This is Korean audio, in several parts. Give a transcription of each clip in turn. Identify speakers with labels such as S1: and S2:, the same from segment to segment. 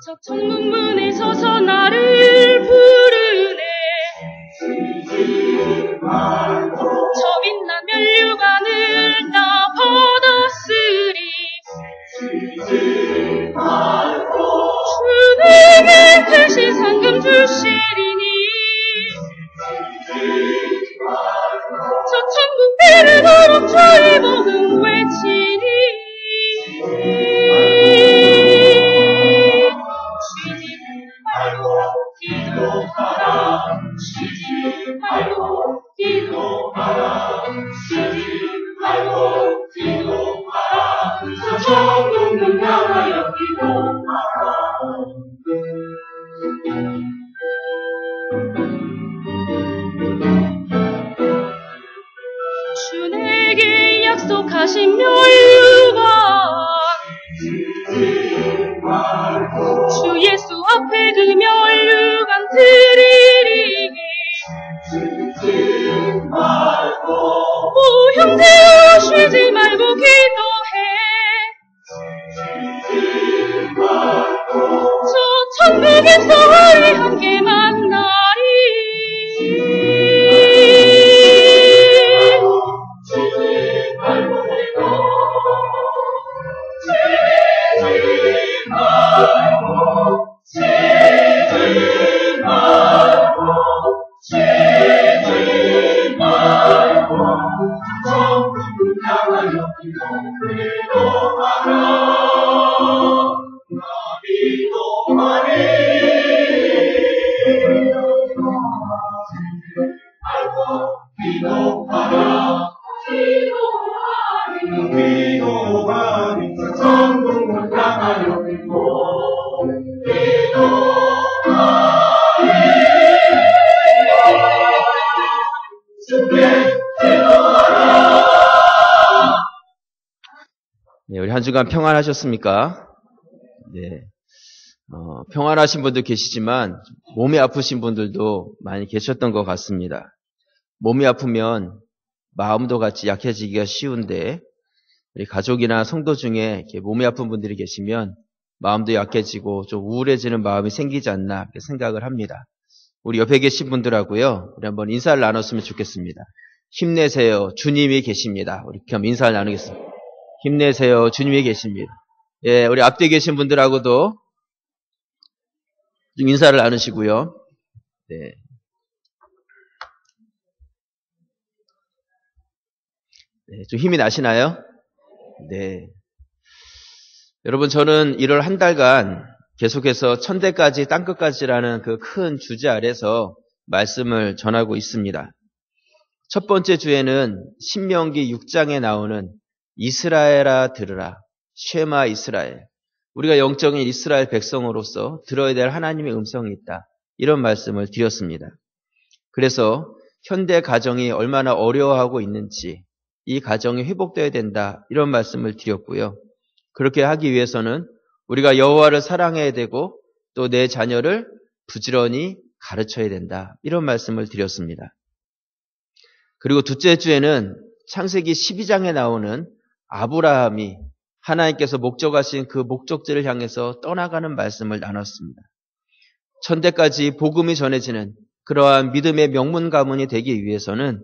S1: 저 천문문에 서서 나를 부르네. 저 빛난 면류관을 나 받았으리. 주에게 대신 상금 주시리니. 저 천국 이르도록 주의 복음 외치리. 쉬지 말고 기도하라. 저 천국을 향하여 기도하라. 주 내게 약속하신 멸류관, 주 예수 앞에 그 멸류관 드리리. 오 형제여, 쉬지 말고 기도해. 저 천국에서 우리 함께 만나리. 쉬지 말고
S2: 네, 우리 한 주간 평안하셨습니까? 네. 평안하신 분도 계시지만 몸이 아프신 분들도 많이 계셨던 것 같습니다. 몸이 아프면 마음도 같이 약해지기가 쉬운데 우리 가족이나 성도 중에 이렇게 몸이 아픈 분들이 계시면 마음도 약해지고 좀 우울해지는 마음이 생기지 않나 생각을 합니다. 우리 옆에 계신 분들하고요, 우리 한번 인사를 나눴으면 좋겠습니다. 힘내세요. 주님이 계십니다. 우리 그럼 인사를 나누겠습니다. 힘내세요. 주님이 계십니다. 예, 우리 앞뒤에 계신 분들하고도 좀 인사를 나누시고요. 네. 네, 좀 힘이 나시나요? 네. 여러분, 저는 1월 한 달간 계속해서 천대까지 땅끝까지라는 그 큰 주제 아래서 말씀을 전하고 있습니다. 첫 번째 주에는 신명기 6장에 나오는 이스라엘아 들으라, 쉐마 이스라엘. 우리가 영적인 이스라엘 백성으로서 들어야 될 하나님의 음성이 있다. 이런 말씀을 드렸습니다. 그래서 현대 가정이 얼마나 어려워하고 있는지, 이 가정이 회복되어야 된다. 이런 말씀을 드렸고요. 그렇게 하기 위해서는 우리가 여호와를 사랑해야 되고 또 내 자녀를 부지런히 가르쳐야 된다. 이런 말씀을 드렸습니다. 그리고 둘째 주에는 창세기 12장에 나오는 아브라함이 하나님께서 목적하신 그 목적지를 향해서 떠나가는 말씀을 나눴습니다. 천대까지 복음이 전해지는 그러한 믿음의 명문 가문이 되기 위해서는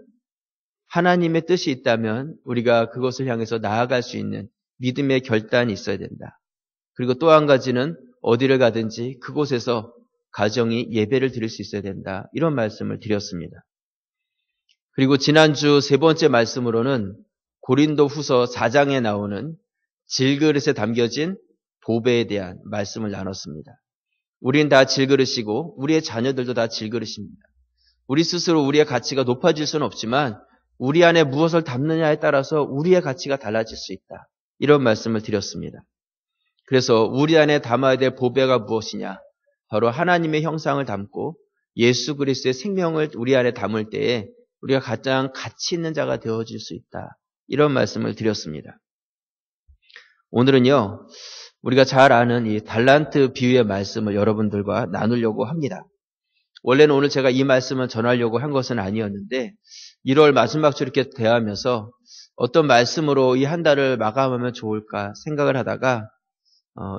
S2: 하나님의 뜻이 있다면 우리가 그것을 향해서 나아갈 수 있는 믿음의 결단이 있어야 된다. 그리고 또 한 가지는 어디를 가든지 그곳에서 가정이 예배를 드릴 수 있어야 된다. 이런 말씀을 드렸습니다. 그리고 지난주 세 번째 말씀으로는 고린도 후서 4장에 나오는 질그릇에 담겨진 보배에 대한 말씀을 나눴습니다. 우린 다 질그릇이고 우리의 자녀들도 다 질그릇입니다. 우리 스스로 우리의 가치가 높아질 수는 없지만 우리 안에 무엇을 담느냐에 따라서 우리의 가치가 달라질 수 있다. 이런 말씀을 드렸습니다. 그래서 우리 안에 담아야 될 보배가 무엇이냐? 바로 하나님의 형상을 담고 예수 그리스도의 생명을 우리 안에 담을 때에 우리가 가장 가치 있는 자가 되어질 수 있다. 이런 말씀을 드렸습니다. 오늘은요, 우리가 잘 아는 이 달란트 비유의 말씀을 여러분들과 나누려고 합니다. 원래는 오늘 제가 이 말씀을 전하려고 한 것은 아니었는데 1월 마지막 주 이렇게 대하면서 어떤 말씀으로 이 한 달을 마감하면 좋을까 생각을 하다가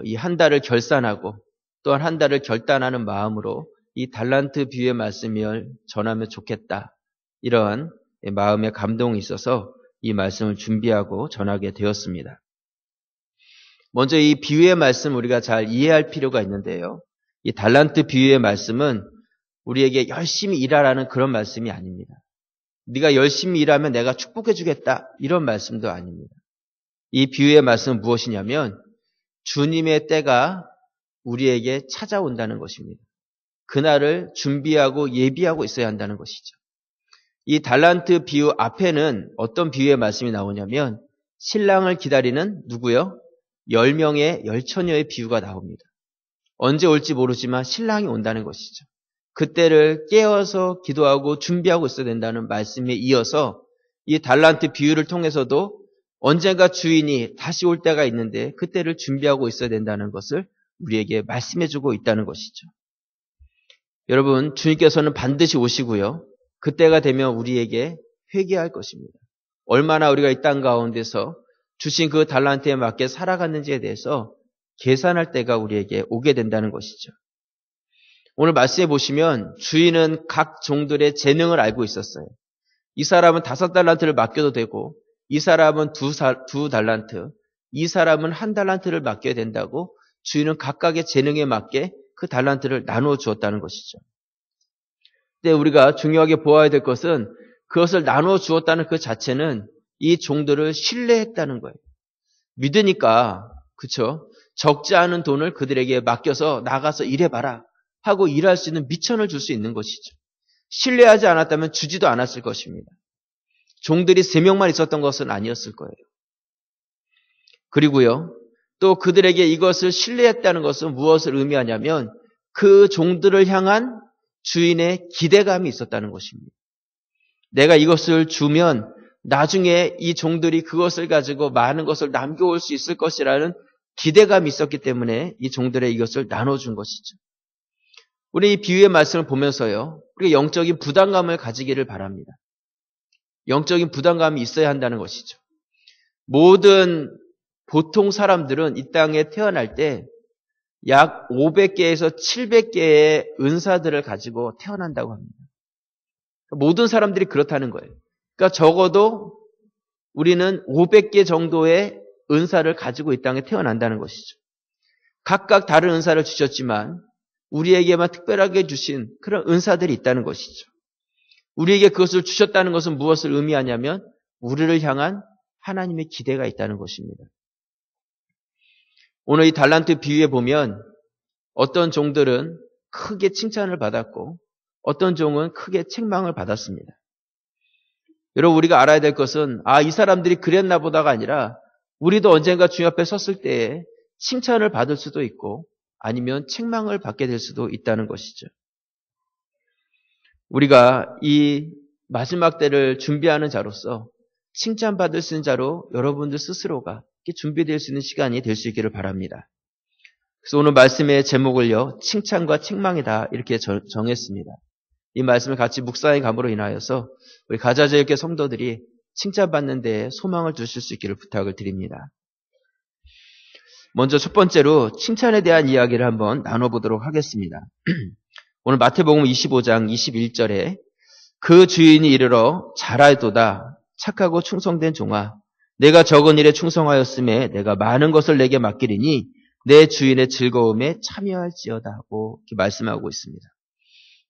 S2: 이 한 달을 결산하고 또한 한 달을 결단하는 마음으로 이 달란트 비유의 말씀을 전하면 좋겠다. 이러한 마음의 감동이 있어서 이 말씀을 준비하고 전하게 되었습니다. 먼저 이 비유의 말씀 우리가 잘 이해할 필요가 있는데요. 이 달란트 비유의 말씀은 우리에게 열심히 일하라는 그런 말씀이 아닙니다. 네가 열심히 일하면 내가 축복해 주겠다. 이런 말씀도 아닙니다. 이 비유의 말씀은 무엇이냐면 주님의 때가 우리에게 찾아온다는 것입니다. 그날을 준비하고 예비하고 있어야 한다는 것이죠. 이 달란트 비유 앞에는 어떤 비유의 말씀이 나오냐면 신랑을 기다리는 누구요? 10명의 열처녀의 비유가 나옵니다. 언제 올지 모르지만 신랑이 온다는 것이죠. 그때를 깨어서 기도하고 준비하고 있어야 된다는 말씀에 이어서 이 달란트 비유를 통해서도 언젠가 주인이 다시 올 때가 있는데 그때를 준비하고 있어야 된다는 것을 우리에게 말씀해주고 있다는 것이죠. 여러분, 주님께서는 반드시 오시고요. 그때가 되면 우리에게 회개할 것입니다. 얼마나 우리가 이 땅 가운데서 주신 그 달란트에 맞게 살아갔는지에 대해서 계산할 때가 우리에게 오게 된다는 것이죠. 오늘 말씀해 보시면 주인은 각 종들의 재능을 알고 있었어요. 이 사람은 5달란트를 맡겨도 되고 이 사람은 2달란트, 이 사람은 1달란트를 맡겨야 된다고 주인은 각각의 재능에 맞게 그 달란트를 나누어 주었다는 것이죠. 근데 우리가 중요하게 보아야 될 것은 그것을 나누어 주었다는 그 자체는 이 종들을 신뢰했다는 거예요. 믿으니까, 그렇죠? 적지 않은 돈을 그들에게 맡겨서 나가서 일해봐라 하고 일할 수 있는 미천을 줄 수 있는 것이죠. 신뢰하지 않았다면 주지도 않았을 것입니다. 종들이 3명만 있었던 것은 아니었을 거예요. 그리고요, 또 그들에게 이것을 신뢰했다는 것은 무엇을 의미하냐면 그 종들을 향한 주인의 기대감이 있었다는 것입니다. 내가 이것을 주면 나중에 이 종들이 그것을 가지고 많은 것을 남겨올 수 있을 것이라는 기대감이 있었기 때문에 이 종들의 이것을 나눠준 것이죠. 우리 이 비유의 말씀을 보면서요, 우리가 영적인 부담감을 가지기를 바랍니다. 영적인 부담감이 있어야 한다는 것이죠. 모든 보통 사람들은 이 땅에 태어날 때 약 500개에서 700개의 은사들을 가지고 태어난다고 합니다. 모든 사람들이 그렇다는 거예요. 그러니까 적어도 우리는 500개 정도의 은사를 가지고 이 땅에 태어난다는 것이죠. 각각 다른 은사를 주셨지만 우리에게만 특별하게 주신 그런 은사들이 있다는 것이죠. 우리에게 그것을 주셨다는 것은 무엇을 의미하냐면 우리를 향한 하나님의 기대가 있다는 것입니다. 오늘 이 달란트 비유에 보면 어떤 종들은 크게 칭찬을 받았고 어떤 종은 크게 책망을 받았습니다. 여러분, 우리가 알아야 될 것은 이 사람들이 그랬나 보다가 아니라 우리도 언젠가 주님 앞에 섰을 때에 칭찬을 받을 수도 있고 아니면 책망을 받게 될 수도 있다는 것이죠. 우리가 이 마지막 때를 준비하는 자로서 칭찬받을 수 있는 자로 여러분들 스스로가 준비될 수 있는 시간이 될 수 있기를 바랍니다. 그래서 오늘 말씀의 제목을요, 칭찬과 책망이다 이렇게 정했습니다. 이 말씀을 같이 묵상해 감으로 인하여서 우리 가자제일교회 성도들이 칭찬받는 데에 소망을 두실 수 있기를 부탁을 드립니다. 먼저 첫 번째로 칭찬에 대한 이야기를 한번 나눠보도록 하겠습니다. 오늘 마태복음 25장 21절에 그 주인이 이르러 잘하도다 착하고 충성된 종아 내가 적은 일에 충성하였음에 내가 많은 것을 내게 맡기리니 내 주인의 즐거움에 참여할지어다 하고 이렇게 말씀하고 있습니다.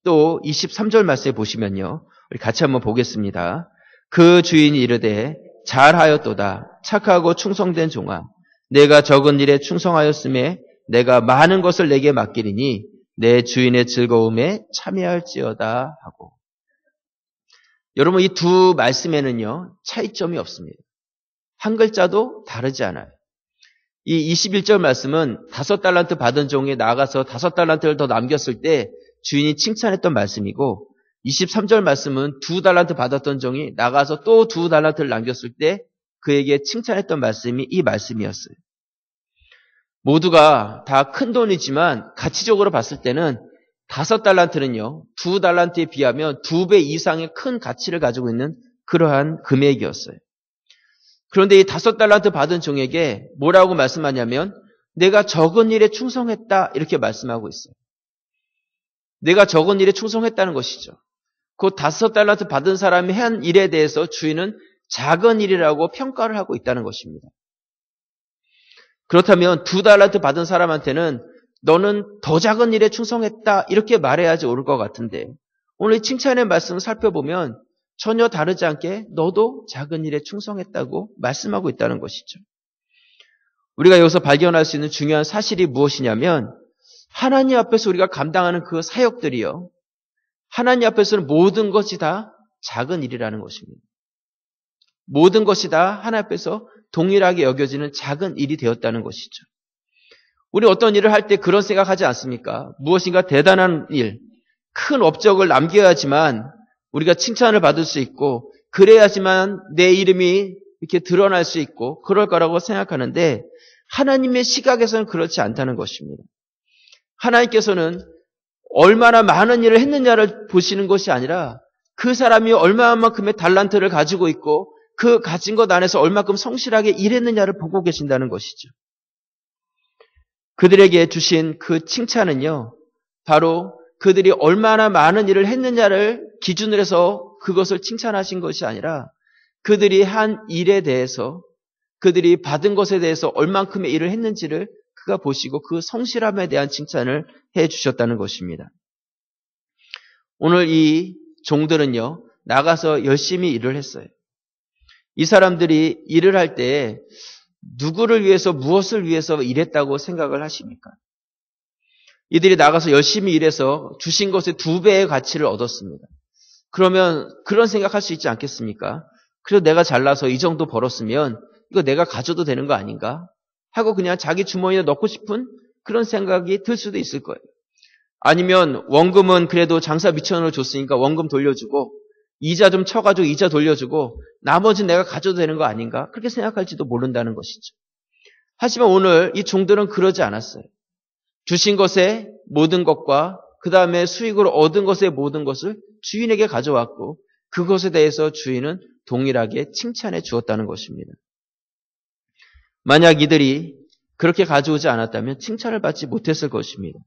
S2: 또 23절 말씀에 보시면요. 우리 같이 한번 보겠습니다. 그 주인이 이르되 잘하였도다 착하고 충성된 종아 내가 적은 일에 충성하였음에 내가 많은 것을 내게 맡기리니 내 주인의 즐거움에 참여할지어다 하고 여러분 이 두 말씀에는요. 차이점이 없습니다. 한 글자도 다르지 않아요. 이 21절 말씀은 5달란트 받은 종이 나가서 5달란트를 더 남겼을 때 주인이 칭찬했던 말씀이고 23절 말씀은 2달란트 받았던 종이 나가서 또 2달란트를 남겼을 때 그에게 칭찬했던 말씀이 이 말씀이었어요. 모두가 다 큰 돈이지만 가치적으로 봤을 때는 5달란트는요. 2달란트에 비하면 2배 이상의 큰 가치를 가지고 있는 그러한 금액이었어요. 그런데 이 5달란트 받은 종에게 뭐라고 말씀하냐면 내가 적은 일에 충성했다 이렇게 말씀하고 있어요. 내가 적은 일에 충성했다는 것이죠. 그 5달란트 받은 사람이 한 일에 대해서 주인은 작은 일이라고 평가를 하고 있다는 것입니다. 그렇다면 2달란트 받은 사람한테는 너는 더 작은 일에 충성했다 이렇게 말해야지 옳을 것 같은데 오늘 이 칭찬의 말씀을 살펴보면 전혀 다르지 않게 너도 작은 일에 충성했다고 말씀하고 있다는 것이죠. 우리가 여기서 발견할 수 있는 중요한 사실이 무엇이냐면 하나님 앞에서 우리가 감당하는 그 사역들이요. 하나님 앞에서는 모든 것이 다 작은 일이라는 것입니다. 모든 것이 다 하나님 앞에서 동일하게 여겨지는 작은 일이 되었다는 것이죠. 우리 어떤 일을 할 때 그런 생각하지 않습니까? 무엇인가 대단한 일, 큰 업적을 남겨야지만 우리가 칭찬을 받을 수 있고 그래야지만 내 이름이 이렇게 드러날 수 있고 그럴 거라고 생각하는데 하나님의 시각에서는 그렇지 않다는 것입니다. 하나님께서는 얼마나 많은 일을 했느냐를 보시는 것이 아니라 그 사람이 얼마만큼의 달란트를 가지고 있고 그 가진 것 안에서 얼마큼 성실하게 일했느냐를 보고 계신다는 것이죠. 그들에게 주신 그 칭찬은요. 바로 그들이 얼마나 많은 일을 했느냐를 기준으로 해서 그것을 칭찬하신 것이 아니라 그들이 한 일에 대해서 그들이 받은 것에 대해서 얼만큼의 일을 했는지를 그가 보시고 그 성실함에 대한 칭찬을 해 주셨다는 것입니다. 오늘 이 종들은요. 나가서 열심히 일을 했어요. 이 사람들이 일을 할 때 누구를 위해서 무엇을 위해서 일했다고 생각을 하십니까? 이들이 나가서 열심히 일해서 주신 것의 2배의 가치를 얻었습니다. 그러면 그런 생각할 수 있지 않겠습니까? 그래도 내가 잘나서 이 정도 벌었으면 이거 내가 가져도 되는 거 아닌가? 하고 그냥 자기 주머니에 넣고 싶은 그런 생각이 들 수도 있을 거예요. 아니면 원금은 그래도 장사 미천원을 줬으니까 원금 돌려주고 이자 좀 쳐가지고 이자 돌려주고 나머지는 내가 가져도 되는 거 아닌가? 그렇게 생각할지도 모른다는 것이죠. 하지만 오늘 이 종들은 그러지 않았어요. 주신 것의 모든 것과 그 다음에 수익으로 얻은 것의 모든 것을 주인에게 가져왔고 그것에 대해서 주인은 동일하게 칭찬해 주었다는 것입니다. 만약 이들이 그렇게 가져오지 않았다면 칭찬을 받지 못했을 것입니다.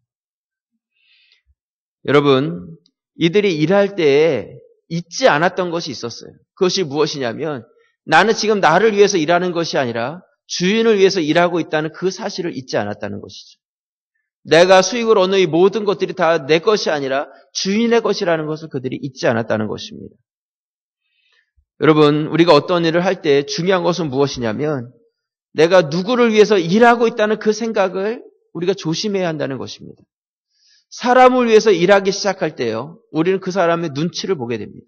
S2: 여러분, 이들이 일할 때에 잊지 않았던 것이 있었어요. 그것이 무엇이냐면 나는 지금 나를 위해서 일하는 것이 아니라 주인을 위해서 일하고 있다는 그 사실을 잊지 않았다는 것이죠. 내가 수익을 얻는 이 모든 것들이 다 내 것이 아니라 주인의 것이라는 것을 그들이 잊지 않았다는 것입니다. 여러분, 우리가 어떤 일을 할 때 중요한 것은 무엇이냐면 내가 누구를 위해서 일하고 있다는 그 생각을 우리가 조심해야 한다는 것입니다. 사람을 위해서 일하기 시작할 때요, 우리는 그 사람의 눈치를 보게 됩니다.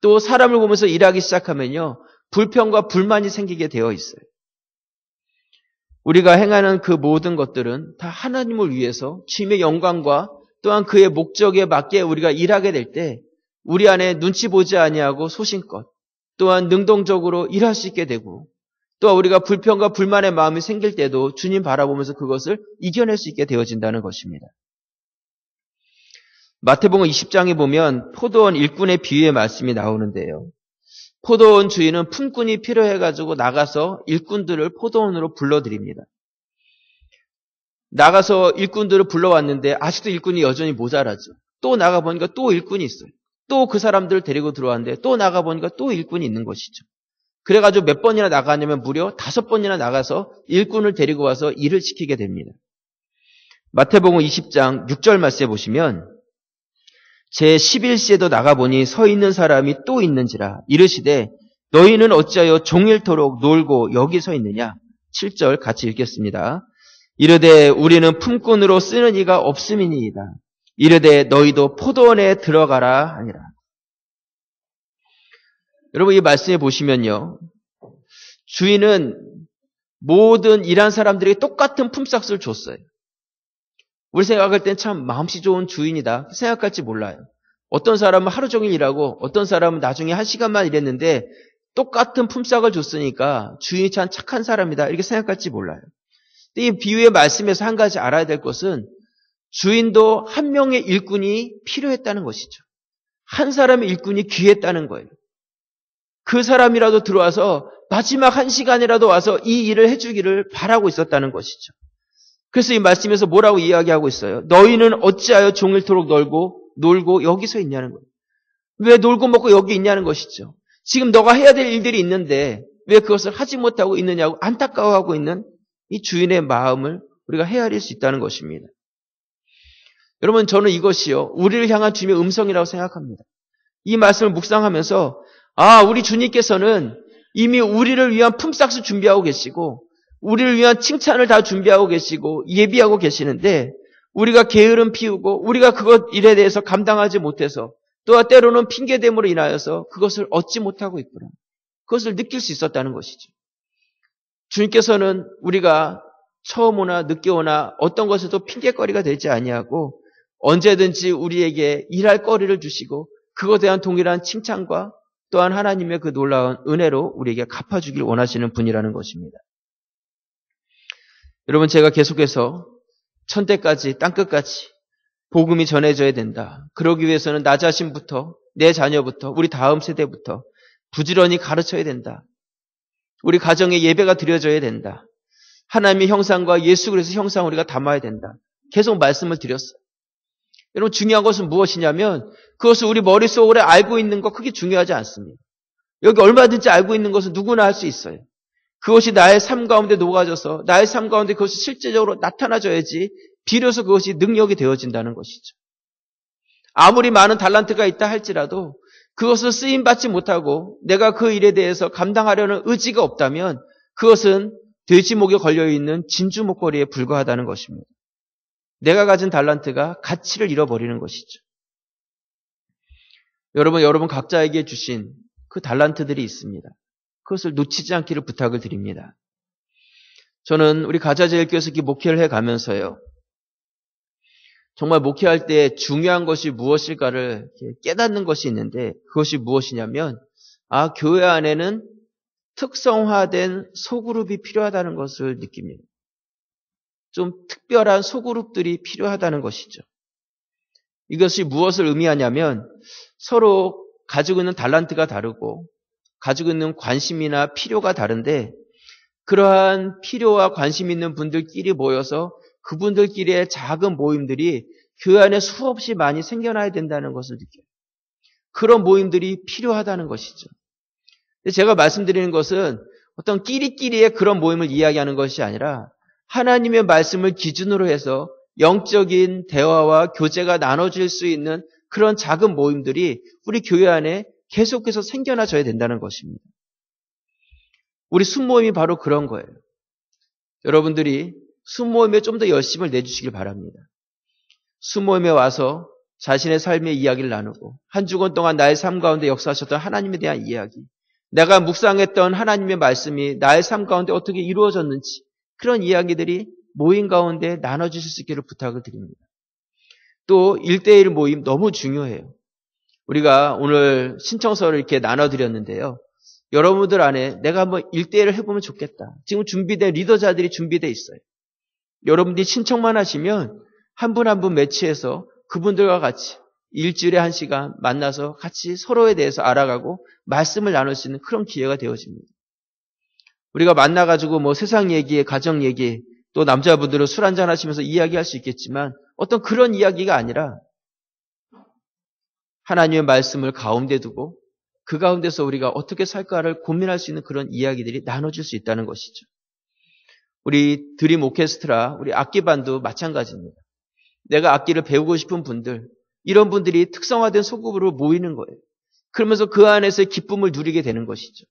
S2: 또 사람을 보면서 일하기 시작하면요, 불평과 불만이 생기게 되어 있어요. 우리가 행하는 그 모든 것들은 다 하나님을 위해서 주님의 영광과 또한 그의 목적에 맞게 우리가 일하게 될 때 우리 안에 눈치 보지 아니하고 소신껏 또한 능동적으로 일할 수 있게 되고 또 우리가 불평과 불만의 마음이 생길 때도 주님 바라보면서 그것을 이겨낼 수 있게 되어진다는 것입니다. 마태복음 20장에 보면 포도원 일꾼의 비유의 말씀이 나오는데요. 포도원 주인은 품꾼이 필요해가지고 나가서 일꾼들을 포도원으로 불러들입니다. 나가서 일꾼들을 불러왔는데 아직도 일꾼이 여전히 모자라죠. 또 나가보니까 또 일꾼이 있어요. 또 그 사람들을 데리고 들어왔는데 또 나가보니까 또 일꾼이 있는 것이죠. 그래가지고 몇 번이나 나가냐면 무려 5번이나 나가서 일꾼을 데리고 와서 일을 시키게 됩니다. 마태복음 20장 6절 말씀에 보시면 제11시에도 나가보니 서 있는 사람이 또 있는지라 이르시되 너희는 어찌하여 종일토록 놀고 여기 서 있느냐. 7절 같이 읽겠습니다. 이르되 우리는 품꾼으로 쓰는 이가 없음이니이다. 이르되 너희도 포도원에 들어가라 하니라. 여러분 이 말씀에 보시면요. 주인은 모든 일한 사람들에게 똑같은 품삯을 줬어요. 우리 생각할 땐 참 마음씨 좋은 주인이다 생각할지 몰라요. 어떤 사람은 하루 종일 일하고 어떤 사람은 나중에 1시간만 일했는데 똑같은 품삯을 줬으니까 주인이 참 착한 사람이다 이렇게 생각할지 몰라요. 근데 이 비유의 말씀에서 한 가지 알아야 될 것은 주인도 한 명의 일꾼이 필요했다는 것이죠. 한 사람의 일꾼이 귀했다는 거예요. 그 사람이라도 들어와서 마지막 1시간이라도 와서 이 일을 해주기를 바라고 있었다는 것이죠. 그래서 이 말씀에서 뭐라고 이야기하고 있어요? 너희는 어찌하여 종일토록 놀고 여기 서 있냐는 거예요. 왜 놀고 먹고 여기 있냐는 것이죠. 지금 너가 해야 될 일들이 있는데 왜 그것을 하지 못하고 있느냐고 안타까워하고 있는 이 주인의 마음을 우리가 헤아릴 수 있다는 것입니다. 여러분 저는 이것이요 우리를 향한 주님의 음성이라고 생각합니다. 이 말씀을 묵상하면서 우리 주님께서는 이미 우리를 위한 품삯을 준비하고 계시고 우리를 위한 칭찬을 다 준비하고 계시고 예비하고 계시는데 우리가 게으름 피우고 우리가 그것 일에 대해서 감당하지 못해서 또한 때로는 핑계됨으로 인하여서 그것을 얻지 못하고 있구나. 그것을 느낄 수 있었다는 것이죠. 주님께서는 우리가 처음 오나 늦게 오나 어떤 것에도 핑계거리가 되지 아니하고 언제든지 우리에게 일할 거리를 주시고 그것에 대한 동일한 칭찬과 또한 하나님의 그 놀라운 은혜로 우리에게 갚아주길 원하시는 분이라는 것입니다. 여러분 제가 계속해서 천대까지 땅끝까지 복음이 전해져야 된다. 그러기 위해서는 나 자신부터 내 자녀부터 우리 다음 세대부터 부지런히 가르쳐야 된다. 우리 가정에 예배가 드려져야 된다. 하나님의 형상과 예수 그리스도의 형상을 우리가 담아야 된다. 계속 말씀을 드렸어요. 여러분 중요한 것은 무엇이냐면 그것을 우리 머릿속으로 알고 있는 것 그게 중요하지 않습니다. 여기 얼마든지 알고 있는 것은 누구나 할 수 있어요. 그것이 나의 삶 가운데 녹아져서 나의 삶 가운데 그것이 실제적으로 나타나져야지 비로소 그것이 능력이 되어진다는 것이죠. 아무리 많은 달란트가 있다 할지라도 그것을 쓰임받지 못하고 내가 그 일에 대해서 감당하려는 의지가 없다면 그것은 돼지 목에 걸려있는 진주 목걸이에 불과하다는 것입니다. 내가 가진 달란트가 가치를 잃어버리는 것이죠. 여러분 각자에게 주신 그 달란트들이 있습니다. 그것을 놓치지 않기를 부탁을 드립니다. 저는 우리 가자제일교회에서 이렇게 목회를 해가면서요. 정말 목회할 때 중요한 것이 무엇일까를 깨닫는 것이 있는데 그것이 무엇이냐면 교회 안에는 특성화된 소그룹이 필요하다는 것을 느낍니다. 좀 특별한 소그룹들이 필요하다는 것이죠. 이것이 무엇을 의미하냐면 서로 가지고 있는 달란트가 다르고 가지고 있는 관심이나 필요가 다른데 그러한 필요와 관심 있는 분들끼리 모여서 그분들끼리의 작은 모임들이 교회 안에 수없이 많이 생겨나야 된다는 것을 느껴요. 그런 모임들이 필요하다는 것이죠. 제가 말씀드리는 것은 어떤 끼리끼리의 그런 모임을 이야기하는 것이 아니라 하나님의 말씀을 기준으로 해서 영적인 대화와 교제가 나눠질 수 있는 그런 작은 모임들이 우리 교회 안에 계속해서 생겨나져야 된다는 것입니다. 우리 순모임이 바로 그런 거예요. 여러분들이 순모임에 좀 더 열심을 내주시길 바랍니다. 순모임에 와서 자신의 삶의 이야기를 나누고 한 주간 동안 나의 삶 가운데 역사하셨던 하나님에 대한 이야기, 내가 묵상했던 하나님의 말씀이 나의 삶 가운데 어떻게 이루어졌는지 그런 이야기들이 모임 가운데 나눠주실 수 있기를 부탁을 드립니다. 또 1대1 모임 너무 중요해요. 우리가 오늘 신청서를 이렇게 나눠드렸는데요. 여러분들 안에 내가 한번 1대1을 해보면 좋겠다. 지금 준비된 리더자들이 준비되어 있어요. 여러분들이 신청만 하시면 한 분 한 분 매치해서 그분들과 같이 일주일에 1시간 만나서 같이 서로에 대해서 알아가고 말씀을 나눌 수 있는 그런 기회가 되어집니다. 우리가 만나가지고 세상 얘기, 가정 얘기 또 남자분들은 술 한잔 하시면서 이야기할 수 있겠지만 어떤 그런 이야기가 아니라 하나님의 말씀을 가운데 두고 그 가운데서 우리가 어떻게 살까를 고민할 수 있는 그런 이야기들이 나눠질 수 있다는 것이죠. 우리 드림 오케스트라, 우리 악기반도 마찬가지입니다. 내가 악기를 배우고 싶은 분들, 이런 분들이 특성화된 소그룹으로 모이는 거예요. 그러면서 그 안에서의 기쁨을 누리게 되는 것이죠.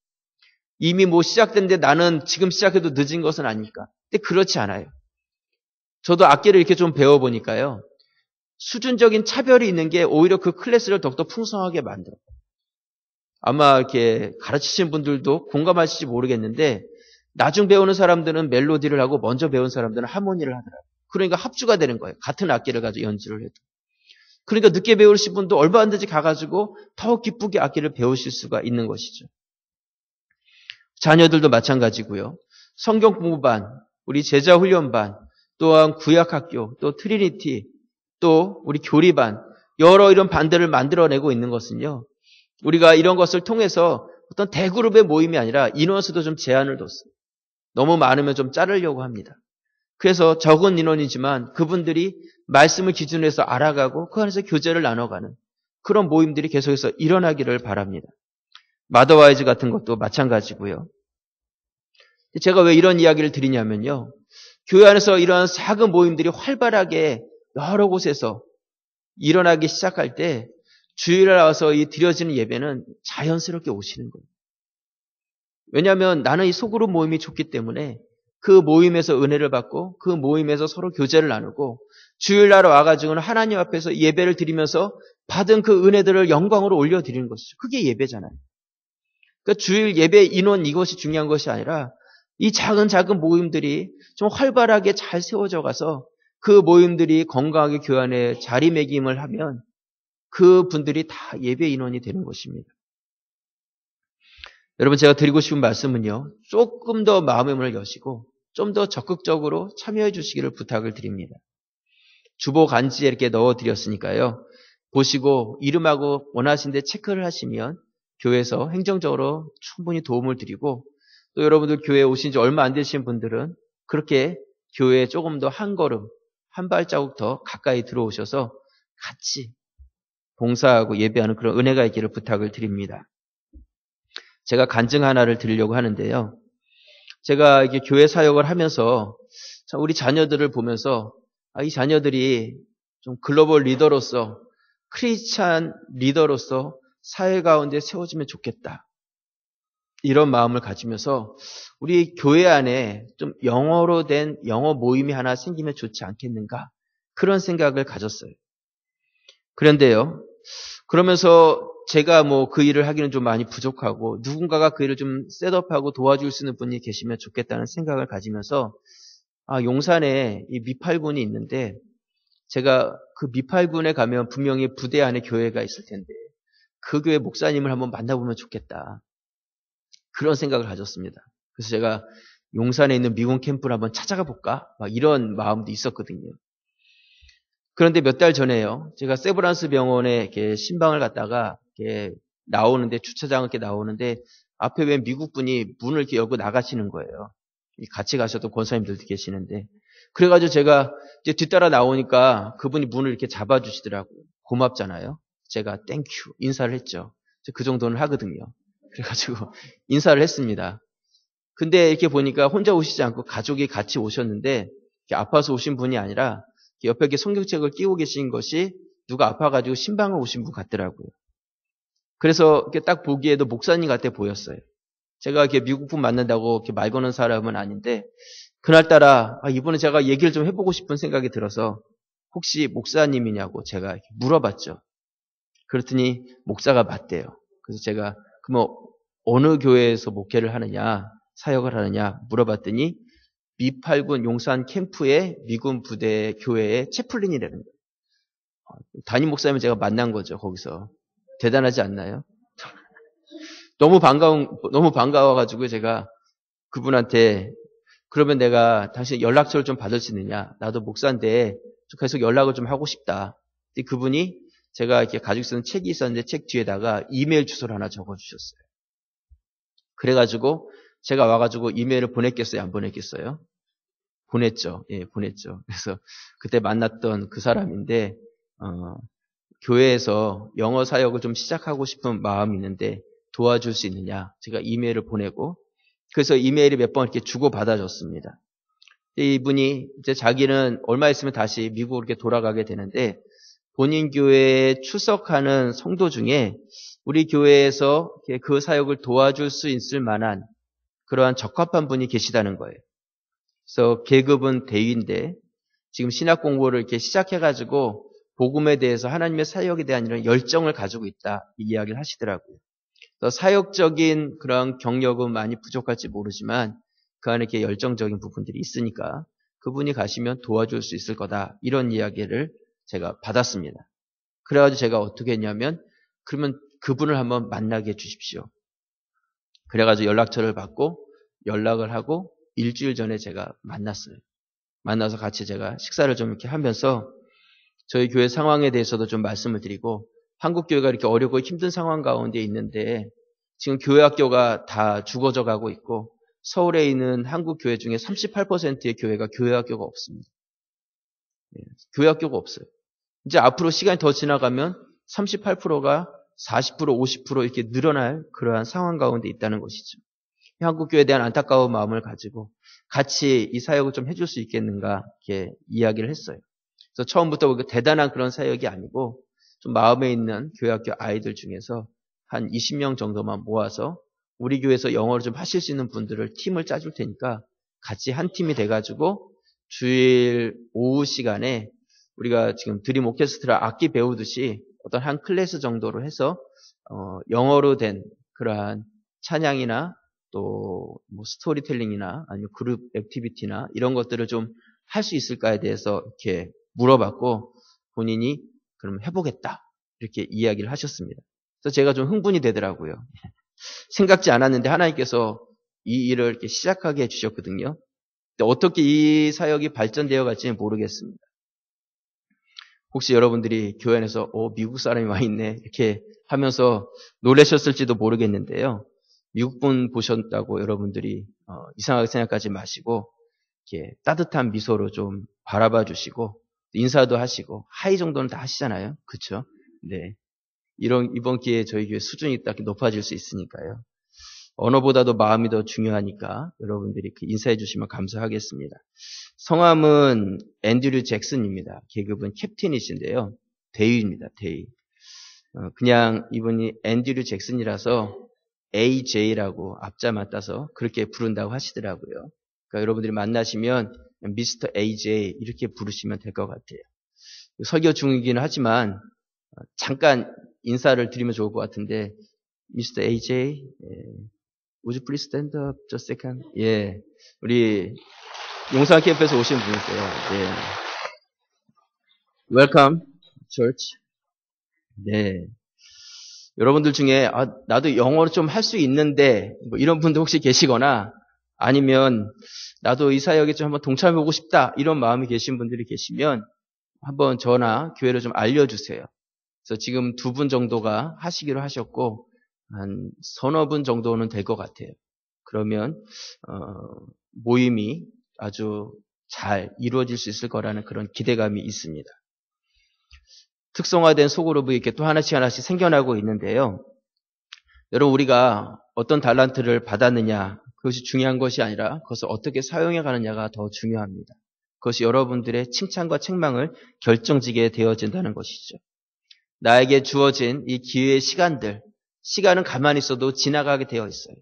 S2: 이미 시작됐는데 나는 지금 시작해도 늦은 것은 아닐까. 근데 그렇지 않아요. 저도 악기를 이렇게 좀 배워보니까요. 수준적인 차별이 있는 게 오히려 그 클래스를 더욱더 풍성하게 만들어요. 아마 이렇게 가르치신 분들도 공감하실지 모르겠는데 나중 배우는 사람들은 멜로디를 하고 먼저 배운 사람들은 하모니를 하더라고요. 그러니까 합주가 되는 거예요. 같은 악기를 가지고 연주를 해도. 그러니까 늦게 배우신 분도 얼마든지 가가지고 더 기쁘게 악기를 배우실 수가 있는 것이죠. 자녀들도 마찬가지고요. 성경 공부반, 우리 제자 훈련반, 또한 구약학교, 또 트리니티, 또 우리 교리반, 여러 이런 반들을 만들어내고 있는 것은요. 우리가 이런 것을 통해서 어떤 대그룹의 모임이 아니라 인원수도 좀 제한을 뒀어요. 너무 많으면 좀 자르려고 합니다. 그래서 적은 인원이지만 그분들이 말씀을 기준으로 해서 알아가고 그 안에서 교제를 나눠가는 그런 모임들이 계속해서 일어나기를 바랍니다. 마더와이즈 같은 것도 마찬가지고요. 제가 왜 이런 이야기를 드리냐면요. 교회 안에서 이러한 작은 모임들이 활발하게 여러 곳에서 일어나기 시작할 때 주일에 와서 이 드려지는 예배는 자연스럽게 오시는 거예요. 왜냐하면 나는 이 소그룹 모임이 좋기 때문에 그 모임에서 은혜를 받고 그 모임에서 서로 교제를 나누고 주일날 와가지고는 하나님 앞에서 예배를 드리면서 받은 그 은혜들을 영광으로 올려드리는 것이죠. 그게 예배잖아요. 그러니까 주일 예배 인원 이것이 중요한 것이 아니라 이 작은 모임들이 좀 활발하게 잘 세워져 가서 그 모임들이 건강하게 교회 안에 자리매김을 하면 그 분들이 다 예배 인원이 되는 것입니다. 여러분 제가 드리고 싶은 말씀은요. 조금 더 마음의 문을 여시고 좀 더 적극적으로 참여해 주시기를 부탁을 드립니다. 주보 간지에 이렇게 넣어드렸으니까요. 보시고 이름하고 원하시는데 체크를 하시면 교회에서 행정적으로 충분히 도움을 드리고 또 여러분들 교회에 오신 지 얼마 안 되신 분들은 그렇게 교회에 조금 더 한 걸음, 한 발자국 더 가까이 들어오셔서 같이 봉사하고 예배하는 그런 은혜가 있기를 부탁을 드립니다. 제가 간증 하나를 드리려고 하는데요. 제가 이게 교회 사역을 하면서 우리 자녀들을 보면서 이 자녀들이 좀 글로벌 리더로서 크리스찬 리더로서 사회 가운데 세워지면 좋겠다. 이런 마음을 가지면서 우리 교회 안에 좀 영어로 된 영어 모임이 하나 생기면 좋지 않겠는가? 그런 생각을 가졌어요. 그런데요. 그러면서 제가 그 일을 하기는 좀 많이 부족하고 누군가가 그 일을 좀 셋업하고 도와줄 수 있는 분이 계시면 좋겠다는 생각을 가지면서 용산에 이 미팔군이 있는데 제가 그 미팔군에 가면 분명히 부대 안에 교회가 있을 텐데 그 교회 목사님을 한번 만나보면 좋겠다. 그런 생각을 가졌습니다. 그래서 제가 용산에 있는 미군 캠프를 한번 찾아가 볼까? 이런 마음도 있었거든요. 그런데 몇 달 전에요. 제가 세브란스 병원에 이렇게 신방을 갔다가 이렇게 나오는데 주차장을 이렇게 나오는데 앞에 웬 미국 분이 문을 이렇게 열고 나가시는 거예요. 같이 가셨던 권사님들도 계시는데 그래가지고 제가 이제 뒤따라 나오니까 그분이 문을 이렇게 잡아주시더라고요. 고맙잖아요. 제가 땡큐 인사를 했죠. 그 정도는 하거든요. 그래가지고 인사를 했습니다. 근데 이렇게 보니까 혼자 오시지 않고 가족이 같이 오셨는데 아파서 오신 분이 아니라 옆에 이렇게 성경책을 끼고 계신 것이 누가 아파가지고 신방을 오신 분 같더라고요. 그래서 이렇게 딱 보기에도 목사님 같아 보였어요. 제가 이렇게 미국 분 만난다고 이렇게 말 거는 사람은 아닌데 그날따라 이번에 제가 얘기를 좀 해보고 싶은 생각이 들어서 혹시 목사님이냐고 제가 이렇게 물어봤죠. 그랬더니 목사가 맞대요. 그래서 제가 그럼 어느 교회에서 목회를 하느냐 사역을 하느냐 물어봤더니 미팔군 용산 캠프의 미군 부대 교회의 채플린이라는 거예요. 담임 목사님을 제가 만난 거죠. 거기서. 대단하지 않나요? 너무 반가워가지고 제가 그분한테 그러면 내가 당신 연락처를 좀 받을 수 있느냐. 나도 목사인데 계속 연락을 좀 하고 싶다. 근데 그분이 제가 이렇게 가지고 쓰는 책이 있었는데 책 뒤에다가 이메일 주소를 하나 적어주셨어요. 그래가지고 제가 와가지고 이메일을 보냈겠어요? 안 보냈겠어요? 보냈죠. 예, 보냈죠. 그래서 그때 만났던 그 사람인데, 교회에서 영어 사역을 좀 시작하고 싶은 마음이 있는데 도와줄 수 있느냐. 제가 이메일을 보내고, 그래서 이메일이 몇 번 이렇게 주고받아줬습니다. 이분이 이제 자기는 얼마 있으면 다시 미국으로 이렇게 돌아가게 되는데, 본인 교회에 출석하는 성도 중에 우리 교회에서 그 사역을 도와줄 수 있을 만한 그러한 적합한 분이 계시다는 거예요. 그래서 계급은 대위인데 지금 신학 공부를 이렇게 시작해가지고 복음에 대해서 하나님의 사역에 대한 이런 열정을 가지고 있다, 이 이야기를 하시더라고요. 그래서 사역적인 그런 경력은 많이 부족할지 모르지만 그 안에 이렇게 열정적인 부분들이 있으니까 그분이 가시면 도와줄 수 있을 거다, 이런 이야기를 제가 받았습니다. 그래가지고 제가 어떻게 했냐면, 그러면 그분을 한번 만나게 해주십시오. 그래가지고 연락처를 받고 연락을 하고 일주일 전에 제가 만났어요. 만나서 같이 제가 식사를 좀 이렇게 하면서 저희 교회 상황에 대해서도 좀 말씀을 드리고, 한국 교회가 이렇게 어렵고 힘든 상황 가운데 있는데 지금 교회 학교가 다 죽어져 가고 있고, 서울에 있는 한국 교회 중에 38%의 교회가 교회 학교가 없습니다. 교회 학교가 없어요. 이제 앞으로 시간이 더 지나가면 38%가 40%, 50% 이렇게 늘어날 그러한 상황 가운데 있다는 것이죠. 한국교회에 대한 안타까운 마음을 가지고 같이 이 사역을 좀 해줄 수 있겠는가, 이렇게 이야기를 했어요. 그래서 처음부터 대단한 그런 사역이 아니고 좀 마음에 있는 교회학교 아이들 중에서 한 20명 정도만 모아서 우리 교회에서 영어를 좀 하실 수 있는 분들을 팀을 짜줄 테니까 같이 한 팀이 돼가지고 주일 오후 시간에 우리가 지금 드림 오케스트라 악기 배우듯이 어떤 한 클래스 정도로 해서 영어로 된 그러한 찬양이나 또 뭐 스토리텔링이나 아니면 그룹 액티비티나 이런 것들을 좀 할 수 있을까에 대해서 이렇게 물어봤고, 본인이 그럼 해보겠다, 이렇게 이야기를 하셨습니다. 그래서 제가 좀 흥분이 되더라고요. 생각지 않았는데 하나님께서 이 일을 이렇게 시작하게 해주셨거든요. 근데 어떻게 이 사역이 발전되어 갈지는 모르겠습니다. 혹시 여러분들이 교회 안에서 미국 사람이 와 있네 이렇게 하면서 놀라셨을지도 모르겠는데요. 미국분 보셨다고 여러분들이 이상하게 생각하지 마시고 이렇게 따뜻한 미소로 좀 바라봐 주시고 인사도 하시고 하이 정도는 다 하시잖아요. 그렇죠? 네. 이번 기회에 저희 교회 수준이 딱 높아질 수 있으니까요. 언어보다도 마음이 더 중요하니까 여러분들이 인사해 주시면 감사하겠습니다. 성함은 앤드류 잭슨입니다. 계급은 캡틴이신데요. 대위입니다. 대위. 그냥 이분이 앤드류 잭슨이라서 AJ라고 앞자만 따서 그렇게 부른다고 하시더라고요. 그러니까 여러분들이 만나시면 미스터 AJ 이렇게 부르시면 될 것 같아요. 설교 중이기는 하지만 잠깐 인사를 드리면 좋을 것 같은데, 미스터 AJ, would you please stand up just a second? 예, 우리 용산 캠프에서 오신 분이세요. 네. Welcome, church. 네. 여러분들 중에 나도 영어를 좀 할 수 있는데 뭐 이런 분들 혹시 계시거나, 아니면 나도 이 사역에 좀 한번 동참해보고 싶다, 이런 마음이 계신 분들이 계시면 한번 저나 교회를 좀 알려주세요. 그래서 지금 2분 정도가 하시기로 하셨고 한 서너 분 정도는 될 것 같아요. 그러면 모임이 아주 잘 이루어질 수 있을 거라는 그런 기대감이 있습니다. 특성화된 소그룹이 이렇게 또 하나씩 생겨나고 있는데요. 여러분, 우리가 어떤 달란트를 받았느냐, 그것이 중요한 것이 아니라 그것을 어떻게 사용해 가느냐가 더 중요합니다. 그것이 여러분들의 칭찬과 책망을 결정지게 되어진다는 것이죠. 나에게 주어진 이 기회의 시간은 가만히 있어도 지나가게 되어 있어요.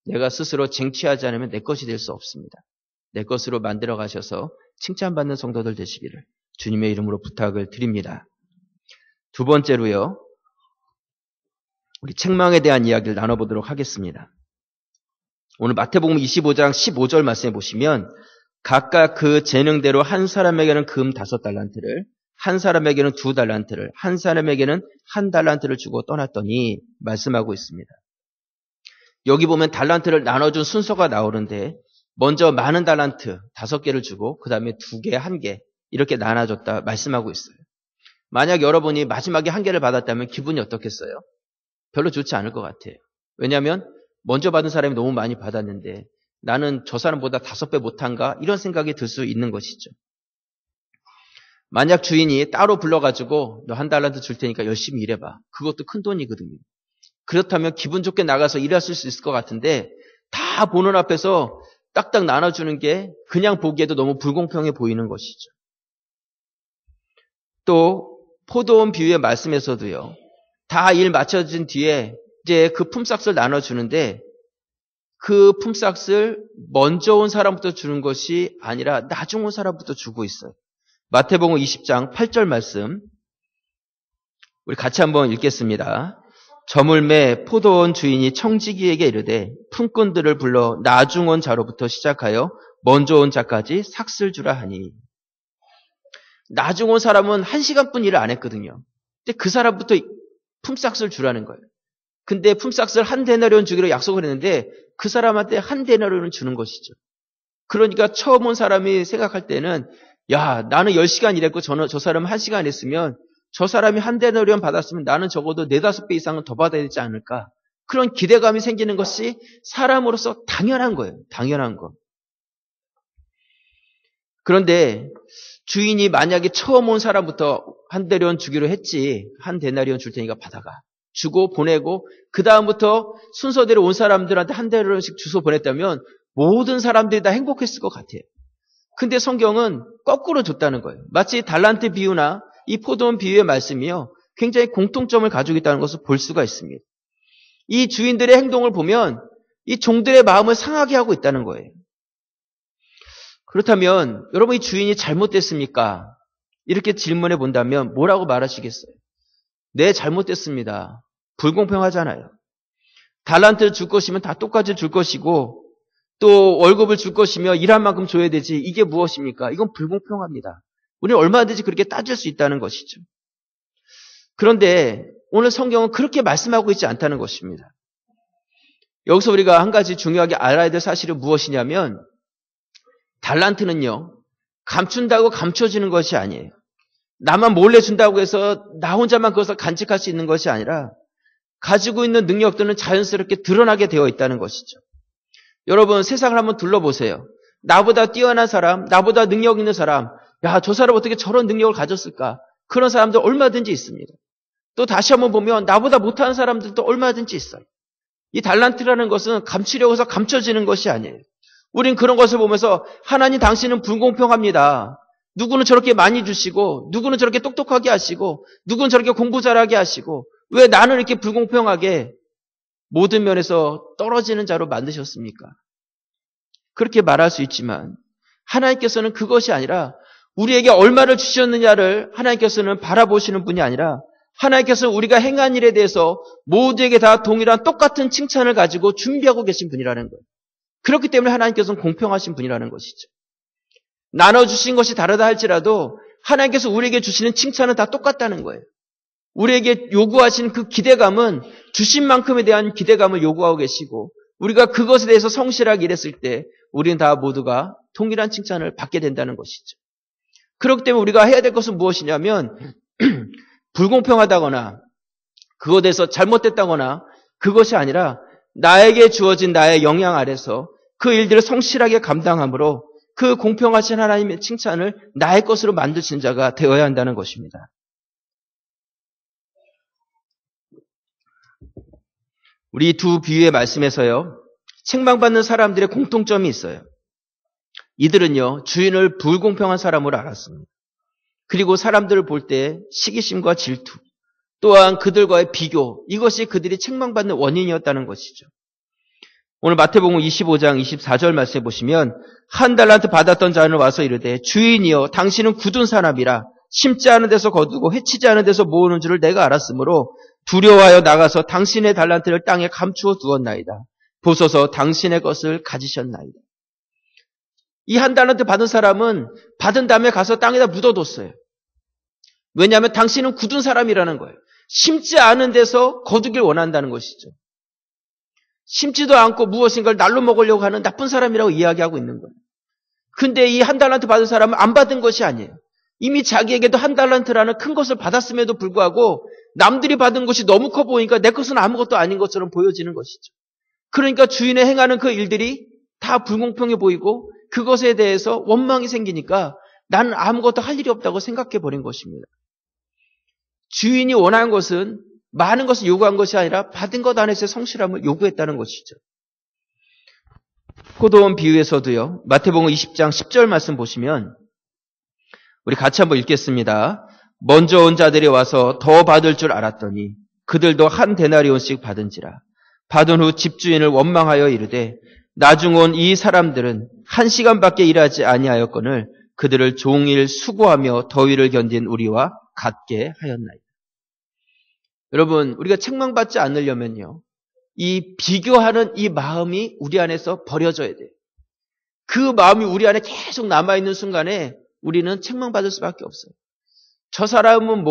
S2: 내가 스스로 쟁취하지 않으면 내 것이 될 수 없습니다. 내 것으로 만들어 가셔서 칭찬받는 성도들 되시기를 주님의 이름으로 부탁을 드립니다. 2번째로요, 우리 책망에 대한 이야기를 나눠보도록 하겠습니다. 오늘 마태복음 25장 15절 말씀해 보시면, 각각 그 재능대로 한 사람에게는 금 5달란트를, 한 사람에게는 2달란트를, 한 사람에게는 1달란트를 주고 떠났더니 말씀하고 있습니다. 여기 보면 달란트를 나눠준 순서가 나오는데, 먼저 많은 달란트 5개를 주고 그 다음에 2개, 1개 이렇게 나눠줬다 말씀하고 있어요. 만약 여러분이 마지막에 1개를 받았다면 기분이 어떻겠어요? 별로 좋지 않을 것 같아요. 왜냐하면 먼저 받은 사람이 너무 많이 받았는데 나는 저 사람보다 5배 못한가? 이런 생각이 들 수 있는 것이죠. 만약 주인이 따로 불러가지고 너 1달란트 줄 테니까 열심히 일해봐. 그것도 큰 돈이거든요. 그렇다면 기분 좋게 나가서 일했을 수 있을 것 같은데 다 보는 앞에서 딱딱 나눠주는 게 그냥 보기에도 너무 불공평해 보이는 것이죠. 또 포도원 비유의 말씀에서도요. 다 일 마쳐진 뒤에 이제 그 품삯을 나눠주는데 그 품삯을 먼저 온 사람부터 주는 것이 아니라 나중 온 사람부터 주고 있어요. 마태복음 20장 8절 말씀 우리 같이 한번 읽겠습니다. 저물매 포도원 주인이 청지기에게 이르되 품꾼들을 불러 나중 온 자로부터 시작하여 먼저 온 자까지 삭슬 주라 하니. 나중 온 사람은 1시간뿐 일을 안 했거든요. 근데 그 사람부터 품삯을 주라는 거예요. 근데 품삯을 1데나리온 주기로 약속을 했는데 그 사람한테 1데나리온을 주는 것이죠. 그러니까 처음 온 사람이 생각할 때는 야, 나는 10시간 일했고 저 사람은 1시간 했으면 저 사람이 1데나리온 받았으면 나는 적어도 4-5배 이상은 더 받아야 되지 않을까. 그런 기대감이 생기는 것이 사람으로서 당연한 거예요. 당연한 거. 그런데 주인이 만약에 처음 온 사람부터 1데나리온 주기로 했지 1데나리온 줄 테니까 받아가. 주고 보내고 그 다음부터 순서대로 온 사람들한테 1데나리온씩 주소 보냈다면 모든 사람들이 다 행복했을 것 같아요. 근데 성경은 거꾸로 줬다는 거예요. 마치 달란트 비유나 이 포도원 비유의 말씀이요. 굉장히 공통점을 가지고 있다는 것을 볼 수가 있습니다. 이 주인들의 행동을 보면 이 종들의 마음을 상하게 하고 있다는 거예요. 그렇다면 여러분 이 주인이 잘못됐습니까? 이렇게 질문해 본다면 뭐라고 말하시겠어요? 네, 잘못됐습니다. 불공평하잖아요. 달란트를 줄 것이면 다 똑같이 줄 것이고 또 월급을 줄 것이며 일한 만큼 줘야 되지. 이게 무엇입니까? 이건 불공평합니다. 우리는 얼마든지 그렇게 따질 수 있다는 것이죠. 그런데 오늘 성경은 그렇게 말씀하고 있지 않다는 것입니다. 여기서 우리가 한 가지 중요하게 알아야 될 사실은 무엇이냐면 달란트는요. 감춘다고 감춰지는 것이 아니에요. 나만 몰래 준다고 해서 나 혼자만 그것을 간직할 수 있는 것이 아니라 가지고 있는 능력들은 자연스럽게 드러나게 되어 있다는 것이죠. 여러분 세상을 한번 둘러보세요. 나보다 뛰어난 사람, 나보다 능력 있는 사람, 야, 저 사람 어떻게 저런 능력을 가졌을까? 그런 사람들 얼마든지 있습니다. 또 다시 한번 보면 나보다 못하는 사람들도 얼마든지 있어요. 이 달란트라는 것은 감추려고 해서 감춰지는 것이 아니에요. 우린 그런 것을 보면서 하나님 당신은 불공평합니다. 누구는 저렇게 많이 주시고 누구는 저렇게 똑똑하게 하시고 누구는 저렇게 공부 잘하게 하시고 왜 나는 이렇게 불공평하게 모든 면에서 떨어지는 자로 만드셨습니까? 그렇게 말할 수 있지만 하나님께서는 그것이 아니라 우리에게 얼마를 주셨느냐를 하나님께서는 바라보시는 분이 아니라 하나님께서 우리가 행한 일에 대해서 모두에게 다 동일한 똑같은 칭찬을 가지고 준비하고 계신 분이라는 거예요. 그렇기 때문에 하나님께서는 공평하신 분이라는 것이죠. 나눠주신 것이 다르다 할지라도 하나님께서 우리에게 주시는 칭찬은 다 똑같다는 거예요. 우리에게 요구하신 그 기대감은 주신 만큼에 대한 기대감을 요구하고 계시고 우리가 그것에 대해서 성실하게 일했을 때 우리는 다 모두가 동일한 칭찬을 받게 된다는 것이죠. 그렇기 때문에 우리가 해야 될 것은 무엇이냐면 불공평하다거나 그것에 대해서 잘못됐다거나 그것이 아니라 나에게 주어진 나의 영향 아래서 그 일들을 성실하게 감당함으로 그 공평하신 하나님의 칭찬을 나의 것으로 만드신 자가 되어야 한다는 것입니다. 우리 두 비유의 말씀에서요. 책망받는 사람들의 공통점이 있어요. 이들은요. 주인을 불공평한 사람으로 알았습니다. 그리고 사람들을 볼 때 시기심과 질투 또한 그들과의 비교 이것이 그들이 책망받는 원인이었다는 것이죠. 오늘 마태복음 25장 24절 말씀해 보시면 1달란트 받았던 자는 와서 이르되 주인이여 당신은 굳은 사람이라 심지 않은 데서 거두고 해치지 않은 데서 모으는 줄을 내가 알았으므로 두려워하여 나가서 당신의 달란트를 땅에 감추어 두었나이다. 보소서 당신의 것을 가지셨나이다. 이 1달란트 받은 사람은 받은 다음에 가서 땅에다 묻어뒀어요. 왜냐하면 당신은 굳은 사람이라는 거예요. 심지 않은 데서 거두길 원한다는 것이죠. 심지도 않고 무엇인가를 날로 먹으려고 하는 나쁜 사람이라고 이야기하고 있는 거예요. 근데 이 1달란트 받은 사람은 안 받은 것이 아니에요. 이미 자기에게도 1달란트라는 큰 것을 받았음에도 불구하고 남들이 받은 것이 너무 커 보이니까 내 것은 아무것도 아닌 것처럼 보여지는 것이죠. 그러니까 주인의 행하는 그 일들이 다 불공평해 보이고 그것에 대해서 원망이 생기니까 나는 아무것도 할 일이 없다고 생각해 버린 것입니다. 주인이 원하는 것은 많은 것을 요구한 것이 아니라 받은 것 안에서의 성실함을 요구했다는 것이죠. 포도원 비유에서도요. 마태복음 20장 10절 말씀 보시면 우리 같이 한번 읽겠습니다. 먼저 온 자들이 와서 더 받을 줄 알았더니 그들도 한 데나리온씩 받은지라. 받은 후 집주인을 원망하여 이르되 나중 온 이 사람들은 1시간밖에 일하지 아니하였거늘 그들을 종일 수고하며 더위를 견딘 우리와 같게 하였나이다. 여러분, 우리가 책망받지 않으려면요. 이 비교하는 이 마음이 우리 안에서 버려져야 돼요. 그 마음이 우리 안에 계속 남아있는 순간에 우리는 책망받을 수밖에 없어요. 저 사람은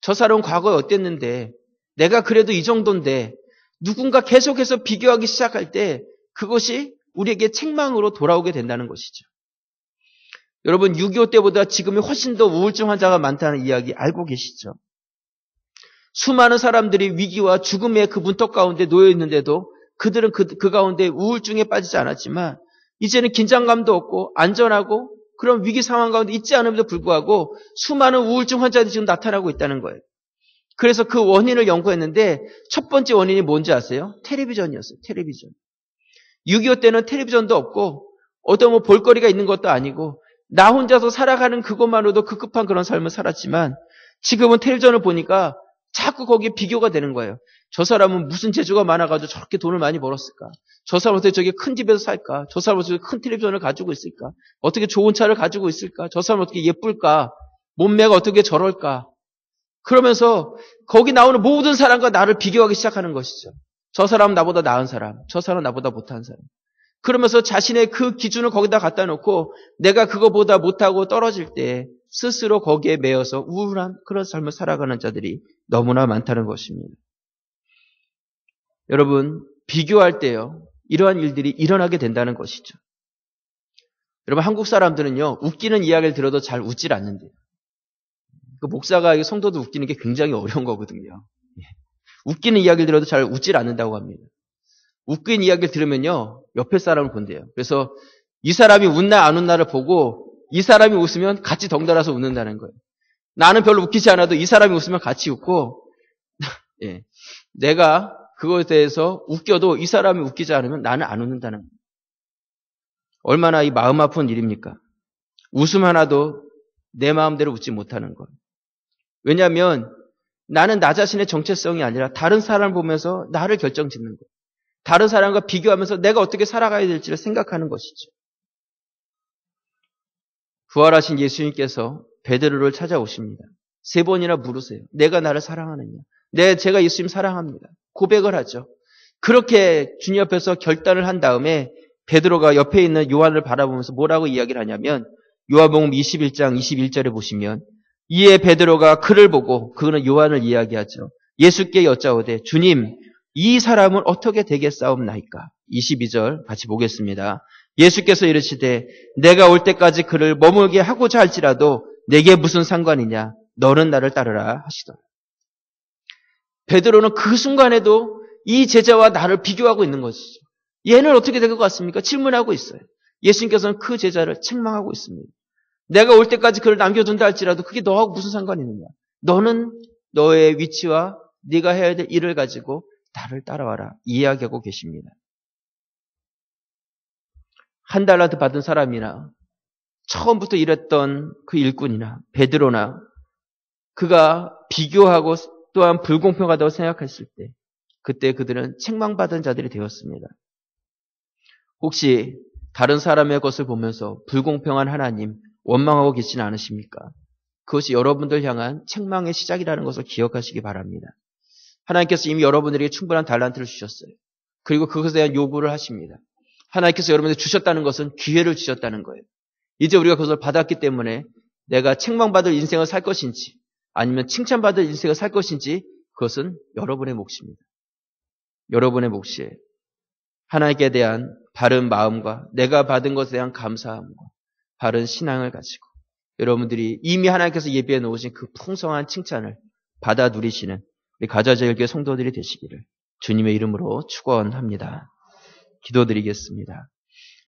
S2: 저 사람은 과거에 어땠는데 내가 그래도 이 정도인데 누군가 계속해서 비교하기 시작할 때 그것이 우리에게 책망으로 돌아오게 된다는 것이죠. 여러분 6.25 때보다 지금이 훨씬 더 우울증 환자가 많다는 이야기 알고 계시죠? 수많은 사람들이 위기와 죽음의 그 문턱 가운데 놓여 있는데도 그들은 그 가운데 우울증에 빠지지 않았지만 이제는 긴장감도 없고 안전하고 그런 위기 상황 가운데 있지 않음에도 불구하고 수많은 우울증 환자들이 지금 나타나고 있다는 거예요. 그래서 그 원인을 연구했는데 첫 번째 원인이 뭔지 아세요? 텔레비전이었어요. 텔레비전. 6.25 때는 텔레비전도 없고 어떤 볼거리가 있는 것도 아니고 나 혼자서 살아가는 그것만으로도 급급한 그런 삶을 살았지만 지금은 텔레비전을 보니까 자꾸 거기에 비교가 되는 거예요. 저 사람은 무슨 재주가 많아가지고 저렇게 돈을 많이 벌었을까? 저 사람은 어떻게 저기 큰 집에서 살까? 저 사람은 어떻게 큰 텔레비전을 가지고 있을까? 어떻게 좋은 차를 가지고 있을까? 저 사람은 어떻게 예쁠까? 몸매가 어떻게 저럴까? 그러면서 거기 나오는 모든 사람과 나를 비교하기 시작하는 것이죠. 저 사람은 나보다 나은 사람, 저 사람은 나보다 못한 사람. 그러면서 자신의 그 기준을 거기다 갖다 놓고 내가 그거보다 못하고 떨어질 때 스스로 거기에 매여서 우울한 그런 삶을 살아가는 자들이 너무나 많다는 것입니다. 여러분, 비교할 때요, 이러한 일들이 일어나게 된다는 것이죠. 여러분, 한국 사람들은요, 웃기는 이야기를 들어도 잘 웃질 않는데요. 그 목사가 성도도 웃기는 게 굉장히 어려운 거거든요. 웃기는 이야기를 들어도 잘 웃질 않는다고 합니다. 웃긴 이야기를 들으면요, 옆에 사람을 본대요. 그래서 이 사람이 웃나 안 웃나를 보고 이 사람이 웃으면 같이 덩달아서 웃는다는 거예요. 나는 별로 웃기지 않아도 이 사람이 웃으면 같이 웃고, 예, 내가 그것에 대해서 웃겨도 이 사람이 웃기지 않으면 나는 안 웃는다는 거예요. 얼마나 이 마음 아픈 일입니까? 웃음 하나도 내 마음대로 웃지 못하는 것. 왜냐하면 나는 나 자신의 정체성이 아니라 다른 사람을 보면서 나를 결정짓는 것. 다른 사람과 비교하면서 내가 어떻게 살아가야 될지를 생각하는 것이죠. 부활하신 예수님께서 베드로를 찾아오십니다. 3번이나 물으세요. 내가 나를 사랑하느냐? 제가 예수님 사랑합니다. 고백을 하죠. 그렇게 주님 앞에서 결단을 한 다음에 베드로가 옆에 있는 요한을 바라보면서 뭐라고 이야기를 하냐면 요한복음 21장 21절에 보시면 이에 베드로가 그를 보고 그는 요한을 이야기하죠. 예수께 여짜오되 주님 이 사람은 어떻게 되겠사옵나이까? 22절 같이 보겠습니다. 예수께서 이르시되 내가 올 때까지 그를 머물게 하고자 할지라도 내게 무슨 상관이냐? 너는 나를 따르라 하시더라. 베드로는 그 순간에도 이 제자와 나를 비교하고 있는 것이죠. 얘는 어떻게 될 것 같습니까? 질문하고 있어요. 예수님께서는 그 제자를 책망하고 있습니다. 내가 올 때까지 그를 남겨둔다 할지라도 그게 너하고 무슨 상관이 있느냐? 너는 너의 위치와 네가 해야 될 일을 가지고 나를 따라와라. 이야기하고 계십니다. 한 달란트 받은 사람이나 처음부터 일했던 그 일꾼이나 베드로나 그가 비교하고 또한 불공평하다고 생각했을 때 그때 그들은 책망받은 자들이 되었습니다. 혹시 다른 사람의 것을 보면서 불공평한 하나님 원망하고 계시지 않으십니까? 그것이 여러분들 향한 책망의 시작이라는 것을 기억하시기 바랍니다. 하나님께서 이미 여러분들에게 충분한 달란트를 주셨어요. 그리고 그것에 대한 요구를 하십니다. 하나님께서 여러분에게 주셨다는 것은 기회를 주셨다는 거예요. 이제 우리가 그것을 받았기 때문에 내가 책망받을 인생을 살 것인지 아니면 칭찬받을 인생을 살 것인지 그것은 여러분의 몫입니다. 여러분의 몫이에요. 하나님께 대한 바른 마음과 내가 받은 것에 대한 감사함과 바른 신앙을 가지고 여러분들이 이미 하나님께서 예비해 놓으신 그 풍성한 칭찬을 받아 누리시는 우리 가자제일교회 성도들이 되시기를 주님의 이름으로 축원합니다. 기도드리겠습니다.